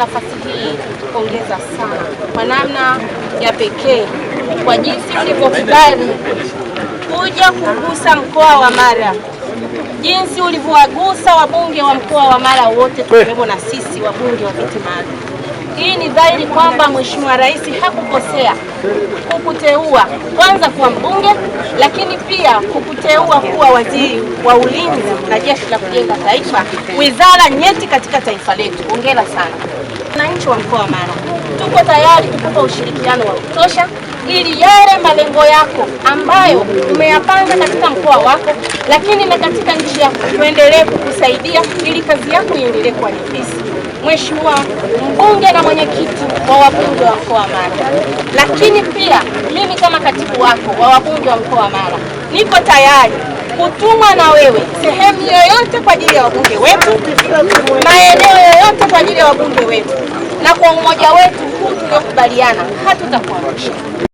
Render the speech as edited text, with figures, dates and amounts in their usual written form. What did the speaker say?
nafasi hii kupongeza sana kwa namna ya pekee kwa jinsi ulivyokubali kuja kugusa mkoa wa Mara, jinsi ulivyowagusa wabunge wa mkoa wa Mara wote tukiwemo na sisi wabunge wa viti maalum. Hii ni dhahiri kwamba Mheshimiwa Rais hakukosea kukuteua kwanza kuwa mbunge, lakini pia kukuteua kuwa waziri wa ulinzi na jeshi la kujenga taifa, wizara nyeti katika taifa letu. Hongera sana. Wananchi wa mkoa wa Mara, tuko tayari kukupa ushirikiano wa kutosha ili yale malengo yako ambayo umeyapanga katika mkoa wako, lakini na katika nchi yako, tuendelee kukusaidia ili kazi yako iendelee kuwa nyepesi. Mheshimiwa mbunge na mwenyekiti wa wabunge wa mkoa wa Mara, lakini pia mimi kama katibu wako wa wabunge wa mkoa wa Mara, niko tayari kutumwa na wewe sehemu yoyote kwa ajili ya wabunge wetu, maeneo yoyote kwa ajili ya wabunge wetu, na kwa umoja wetu huu tuliokubaliana hatutakuangusha.